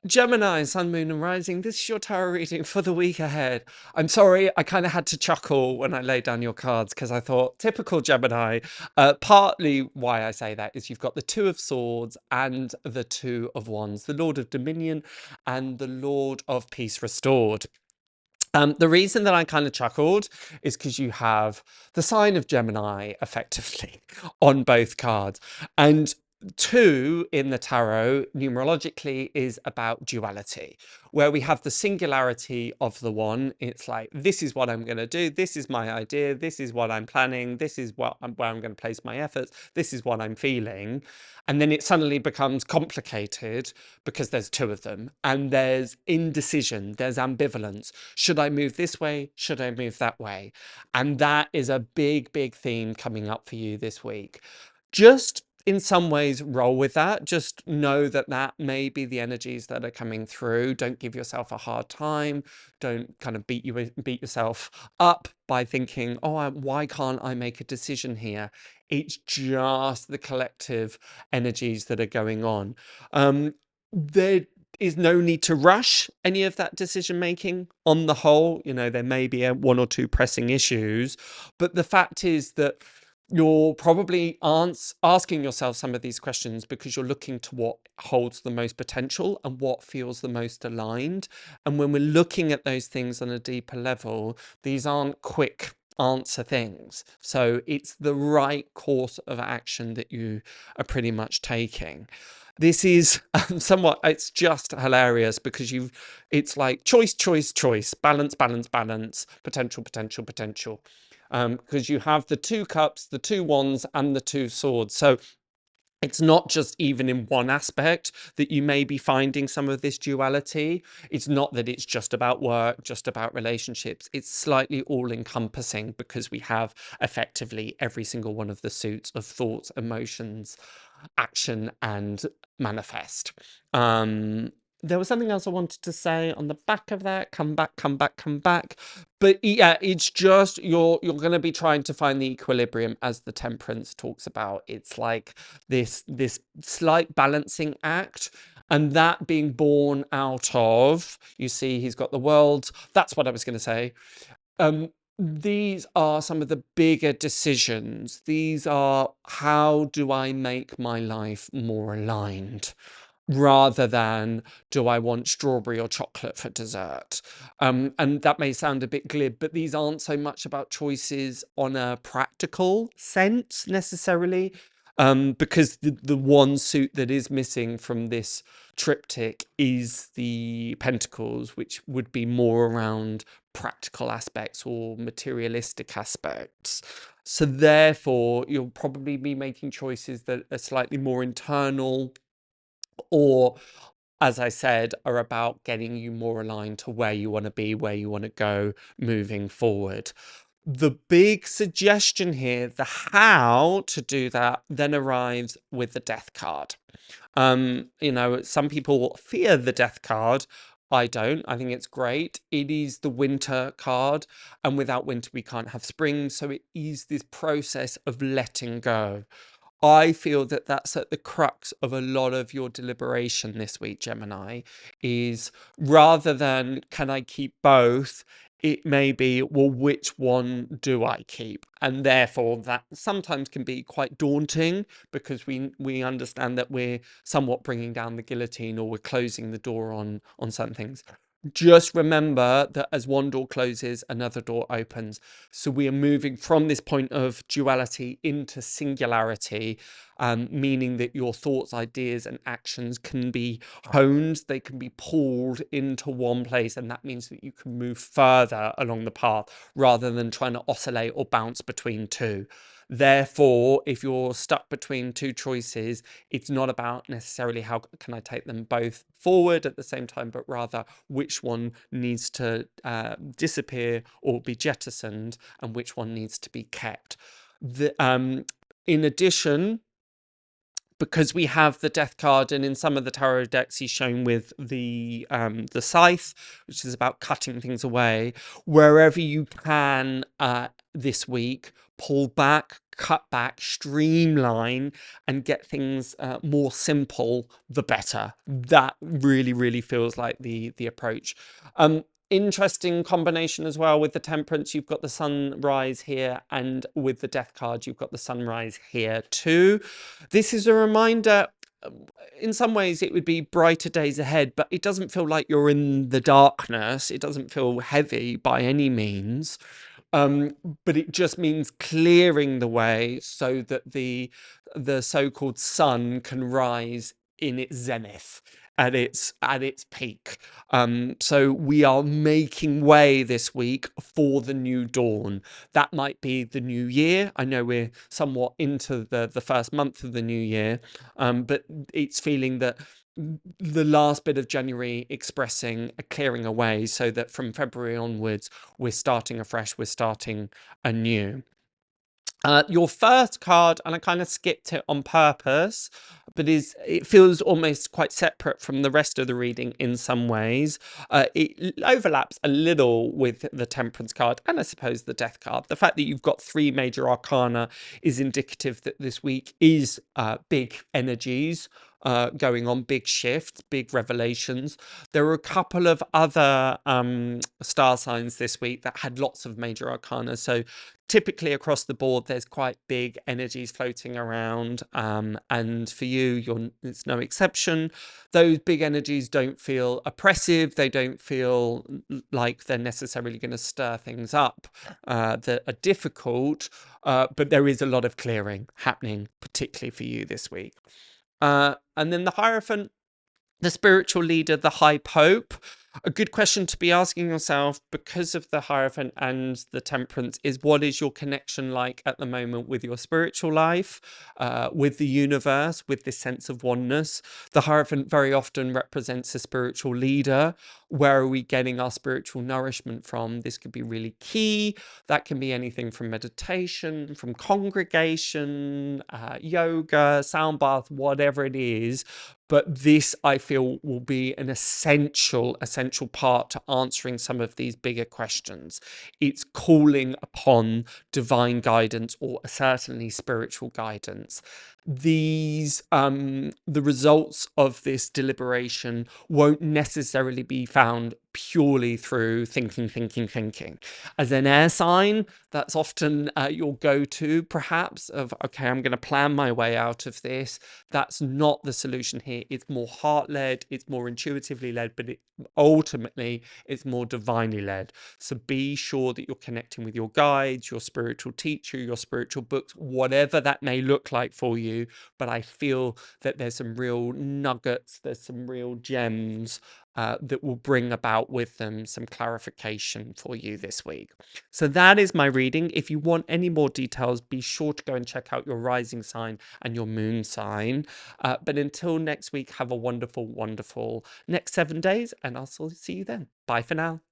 Gemini, Sun, Moon and Rising, this is your tarot reading for the week ahead. I'm sorry, I kind of had to chuckle when I laid down your cards because I thought, typical Gemini. Partly why I say that is you've got the Two of Swords and the Two of Wands, the Lord of Dominion and the Lord of Peace Restored. The reason that I kind of chuckled is because you have the sign of Gemini effectively on both cards. And two in the tarot numerologically is about duality, where we have the singularity of the one. It's like, this is what I'm going to do. This is my idea. This is what I'm planning. This is where I'm going to place my efforts. This is what I'm feeling. And then it suddenly becomes complicated because there's two of them and there's indecision, there's ambivalence. Should I move this way? Should I move that way? And that is a big, big theme coming up for you this week. Just in some ways roll with that. Just know that that may be the energies that are coming through. Don't give yourself a hard time. Don't kind of beat yourself up by thinking, oh, why can't I make a decision here? It's just the collective energies that are going on. There is no need to rush any of that decision making on the whole. You know, there may be one or two pressing issues, but the fact is that you're probably asking yourself some of these questions because you're looking to what holds the most potential and what feels the most aligned. And when we're looking at those things on a deeper level, these aren't quick answer things. So it's the right course of action that you are pretty much taking. This is somewhat, it's just hilarious because it's like choice, choice, choice, balance, balance, balance, potential, potential, potential. Because you have the two cups, the two wands and the two swords. So it's not just even in one aspect that you may be finding some of this duality. It's not that it's just about work, just about relationships. It's slightly all encompassing because we have effectively every single one of the suits of thoughts, emotions, action and manifest. There was something else I wanted to say on the back of that. Come back, come back, come back. But yeah, it's just you're going to be trying to find the equilibrium, as the Temperance talks about. It's like this slight balancing act, and that being born out of, you see, he's got the world. That's what I was going to say. These are some of the bigger decisions. These are, how do I make my life more aligned? Rather than, do I want strawberry or chocolate for dessert? And that may sound a bit glib, but these aren't so much about choices on a practical sense necessarily, because the one suit that is missing from this triptych is the Pentacles, which would be more around practical aspects or materialistic aspects. So therefore, you'll probably be making choices that are slightly more internal, or, as I said, are about getting you more aligned to where you want to be, where you want to go moving forward. The big suggestion here, the how to do that, then arrives with the Death card. You know, some people fear the Death card. I don't. I think it's great. It is the winter card, and without winter we can't have spring, so it is this process of letting go. I feel that that's at the crux of a lot of your deliberation this week, Gemini, is rather than, can I keep both? It may be, well, which one do I keep? And therefore that sometimes can be quite daunting because we understand that we're somewhat bringing down the guillotine, or we're closing the door on certain things. Just remember that as one door closes, another door opens. So we are moving from this point of duality into singularity, meaning that your thoughts, ideas, and actions can be honed. They can be pulled into one place, and that means that you can move further along the path rather than trying to oscillate or bounce between two. Therefore, if you're stuck between two choices, it's not about necessarily how can I take them both forward at the same time, but rather which one needs to disappear or be jettisoned and which one needs to be kept. In addition, because we have the Death card, and in some of the tarot decks he's shown with the scythe, which is about cutting things away. Wherever you can this week, pull back, cut back, streamline, and get things more simple, the better. That really, really feels like the approach. Interesting combination as well with the Temperance. You've got the sunrise here, and with the Death card, you've got the sunrise here too. This is a reminder. In some ways, it would be brighter days ahead, but it doesn't feel like you're in the darkness. It doesn't feel heavy by any means. But it just means clearing the way so that the so-called sun can rise in its zenith, at its peak. So we are making way this week for the new dawn. That might be the new year. I know we're somewhat into the first month of the new year, but it's feeling that the last bit of January expressing a clearing away, so that from February onwards, we're starting afresh, we're starting anew. Your first card, and I kind of skipped it on purpose, but it feels almost quite separate from the rest of the reading in some ways. It overlaps a little with the Temperance card, and I suppose the Death card. The fact that you've got 3 major arcana is indicative that this week is big energies going on, big shifts, big revelations. There were a couple of other star signs this week that had lots of major arcana. So typically across the board, there's quite big energies floating around. And for you, it's no exception. Those big energies don't feel oppressive. They don't feel like they're necessarily going to stir things up that are difficult. But there is a lot of clearing happening, particularly for you this week. And then the Hierophant, the spiritual leader, the High Pope. A good question to be asking yourself, because of the Hierophant and the Temperance, is what is your connection like at the moment with your spiritual life, with the universe, with this sense of oneness? The Hierophant very often represents a spiritual leader. Where are we getting our spiritual nourishment from? This could be really key. That can be anything from meditation, from congregation, yoga, sound bath, whatever it is. But this, I feel, will be an essential part to answering some of these bigger questions. It's calling upon divine guidance, or certainly spiritual guidance. These, the results of this deliberation won't necessarily be found purely through thinking. As an air sign, that's often your go-to, perhaps, of, okay, I'm going to plan my way out of this. That's not the solution here. It's more heart-led, it's more intuitively led, but ultimately, it's more divinely led. So be sure that you're connecting with your guides, your spiritual teacher, your spiritual books, whatever that may look like for you. But I feel that there's some real nuggets, there's some real gems that will bring about with them some clarification for you this week. So that is my reading. If you want any more details, be sure to go and check out your rising sign and your moon sign. But until next week, have a wonderful, wonderful next 7 days, and I'll see you then. Bye for now.